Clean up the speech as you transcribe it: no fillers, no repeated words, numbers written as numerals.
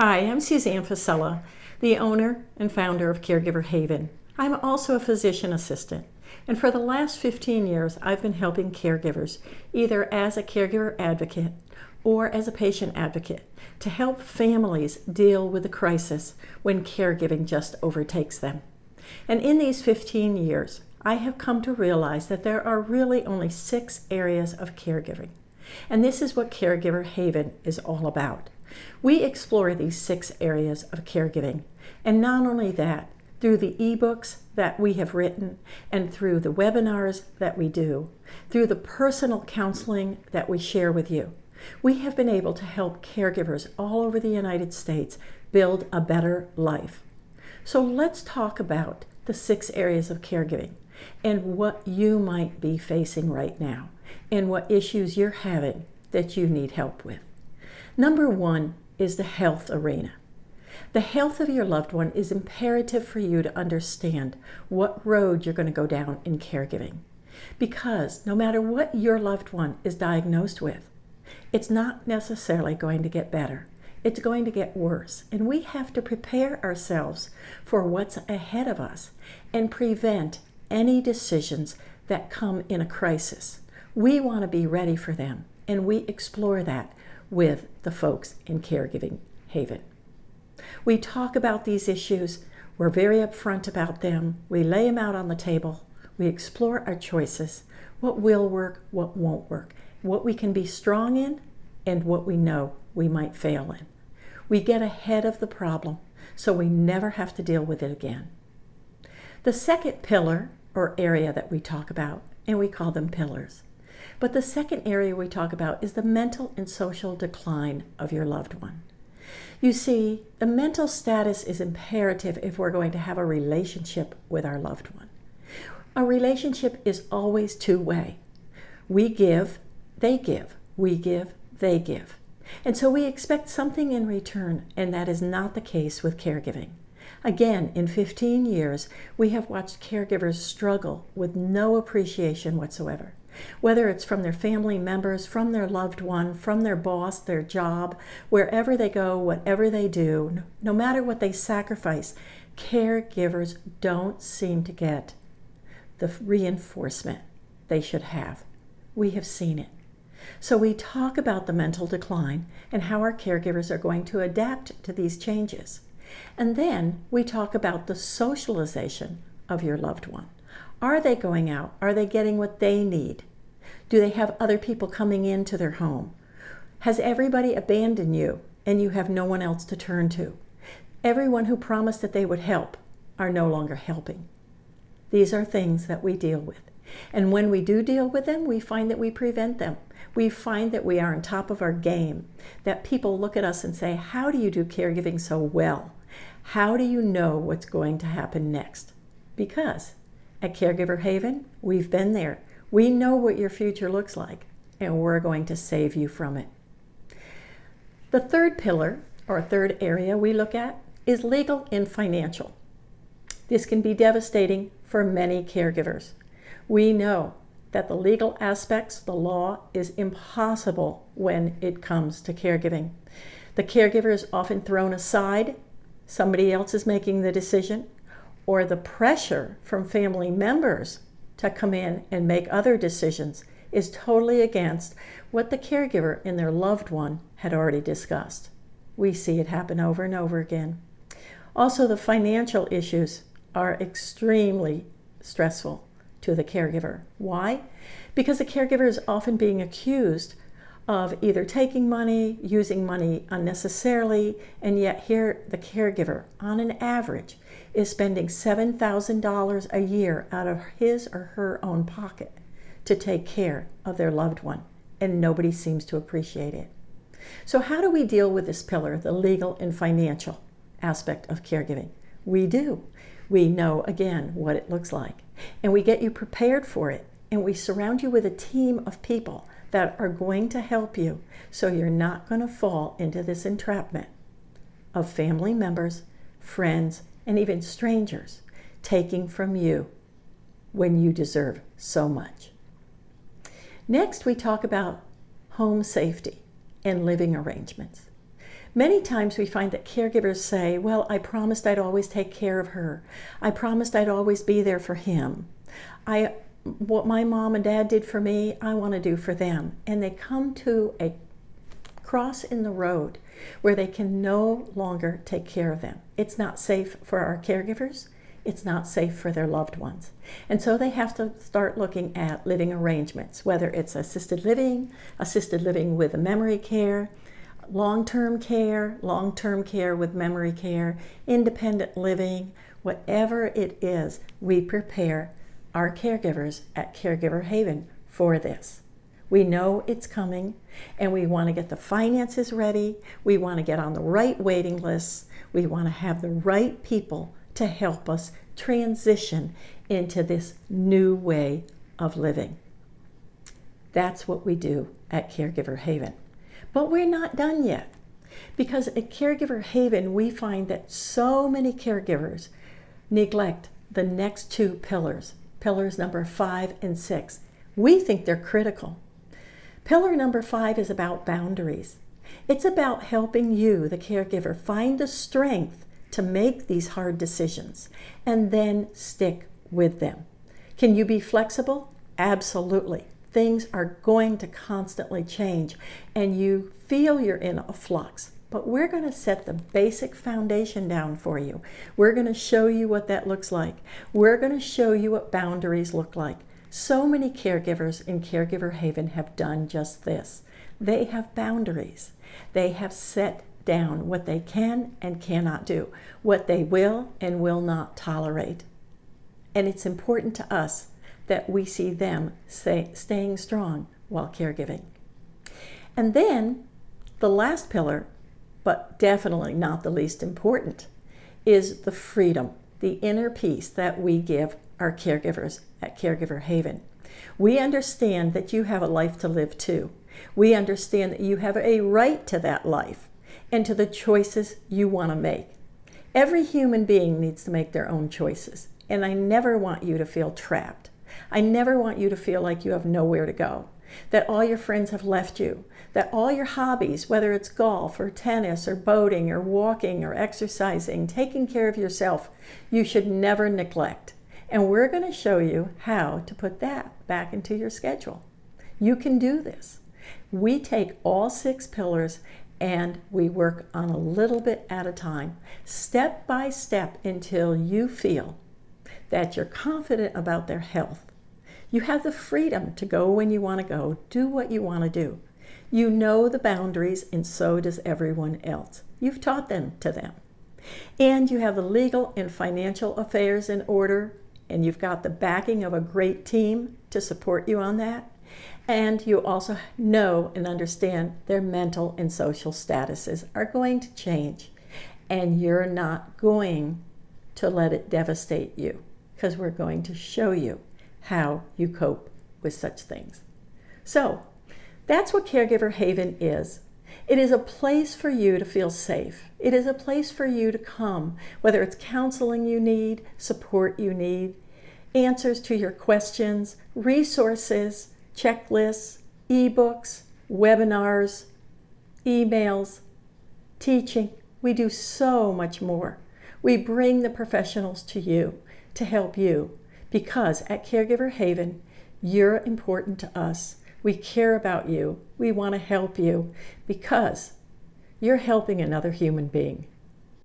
Hi, I'm Suzanne Fasella, the owner and founder of Caregiver Haven. I'm also a physician assistant, and for the last 15 years, I've been helping caregivers, either as a caregiver advocate or as a patient advocate, to help families deal with the crisis when caregiving just overtakes them. And in these 15 years, I have come to realize that there are really only 6 areas of caregiving. And this is what Caregiver Haven is all about. We explore these 6 areas of caregiving, and not only that, through the ebooks that we have written and through the webinars that we do, through the personal counseling that we share with you, we have been able to help caregivers all over the United States build a better life. So let's talk about the 6 areas of caregiving and what you might be facing right now and what issues you're having that you need help with. Number 1 is the health arena. The health of your loved one is imperative for you to understand what road you're going to go down in caregiving. Because no matter what your loved one is diagnosed with, it's not necessarily going to get better. It's going to get worse. And we have to prepare ourselves for what's ahead of us and prevent any decisions that come in a crisis. We want to be ready for them, and we explore that with the folks in Caregiving Haven. We talk about these issues, we're very upfront about them, we lay them out on the table, we explore our choices, what will work, what won't work, what we can be strong in, and what we know we might fail in. We get ahead of the problem so we never have to deal with it again. The second pillar or area that we talk about, and we call them pillars, but the second area we talk about is the mental and social decline of your loved one. You see, the mental status is imperative if we're going to have a relationship with our loved one. A relationship is always two-way. We give, they give. We give, they give. And so we expect something in return, and that is not the case with caregiving. Again, in 15 years, we have watched caregivers struggle with no appreciation whatsoever. Whether it's from their family members, from their loved one, from their boss, their job, wherever they go, whatever they do, no matter what they sacrifice, caregivers don't seem to get the reinforcement they should have. We have seen it. So we talk about the mental decline and how our caregivers are going to adapt to these changes. And then we talk about the socialization of your loved one. Are they going out? Are they getting what they need? Do they have other people coming into their home? Has everybody abandoned you and you have no one else to turn to? Everyone who promised that they would help are no longer helping. These are things that we deal with. And when we do deal with them, we find that we prevent them. We find that we are on top of our game, that people look at us and say, how do you do caregiving so well? How do you know what's going to happen next? Because at Caregiver Haven, we've been there. We know what your future looks like, and we're going to save you from it. The third pillar, or third area we look at, is legal and financial. This can be devastating for many caregivers. We know that the legal aspects, the law, is impossible when it comes to caregiving. The caregiver is often thrown aside. Somebody else is making the decision, or the pressure from family members to come in and make other decisions is totally against what the caregiver and their loved one had already discussed. We see it happen over and over again. Also, the financial issues are extremely stressful to the caregiver. Why? Because the caregiver is often being accused of either taking money, using money unnecessarily, and yet here the caregiver, on an average, is spending $7,000 a year out of his or her own pocket to take care of their loved one, and nobody seems to appreciate it. So how do we deal with this pillar, the legal and financial aspect of caregiving? We do. We know, again, what it looks like, and we get you prepared for it, and we surround you with a team of people that are going to help you so you're not going to fall into this entrapment of family members, friends, and even strangers taking from you when you deserve so much. Next, we talk about home safety and living arrangements. Many times we find that caregivers say, well, I promised I'd always take care of her. I promised I'd always be there for him. What my mom and dad did for me, I want to do for them. And they come to a cross in the road where they can no longer take care of them. It's not safe for our caregivers. It's not safe for their loved ones. And so they have to start looking at living arrangements, whether it's assisted living with memory care, long-term care with memory care, independent living, whatever it is, we prepare our caregivers at Caregiver Haven for this. We know it's coming, and we want to get the finances ready. We want to get on the right waiting lists. We want to have the right people to help us transition into this new way of living. That's what we do at Caregiver Haven. But we're not done yet, because at Caregiver Haven, we find that so many caregivers neglect the next two pillars, pillars number 5 and 6. We think they're critical. Pillar number 5 is about boundaries. It's about helping you, the caregiver, find the strength to make these hard decisions and then stick with them. Can you be flexible? Absolutely. Things are going to constantly change and you feel you're in a flux. But we're going to set the basic foundation down for you. We're going to show you what that looks like. We're going to show you what boundaries look like. So many caregivers in Caregiver Haven have done just this. They have boundaries. They have set down what they can and cannot do, what they will and will not tolerate. And it's important to us that we see them staying strong while caregiving. And then the last pillar, but definitely not the least important, is the freedom, the inner peace that we give our caregivers at Caregiver Haven. We understand that you have a life to live too. We understand that you have a right to that life and to the choices you want to make. Every human being needs to make their own choices, and I never want you to feel trapped. I never want you to feel like you have nowhere to go, that all your friends have left you, that all your hobbies, whether it's golf or tennis or boating or walking or exercising, taking care of yourself, you should never neglect. And we're going to show you how to put that back into your schedule. You can do this. We take all 6 pillars and we work on a little bit at a time, step by step, until you feel that you're confident about their health. You have the freedom to go when you want to go, do what you want to do. You know the boundaries, and so does everyone else. You've taught them to them. And you have the legal and financial affairs in order, and you've got the backing of a great team to support you on that. And you also know and understand their mental and social statuses are going to change, and you're not going to let it devastate you, because we're going to show you how you cope with such things. So that's what Caregiver Haven is. It is a place for you to feel safe. It is a place for you to come, whether it's counseling you need, support you need, answers to your questions, resources, checklists, ebooks, webinars, emails, teaching. We do so much more. We bring the professionals to you to help you, because at Caregiver Haven, you're important to us. We care about you. We want to help you because you're helping another human being.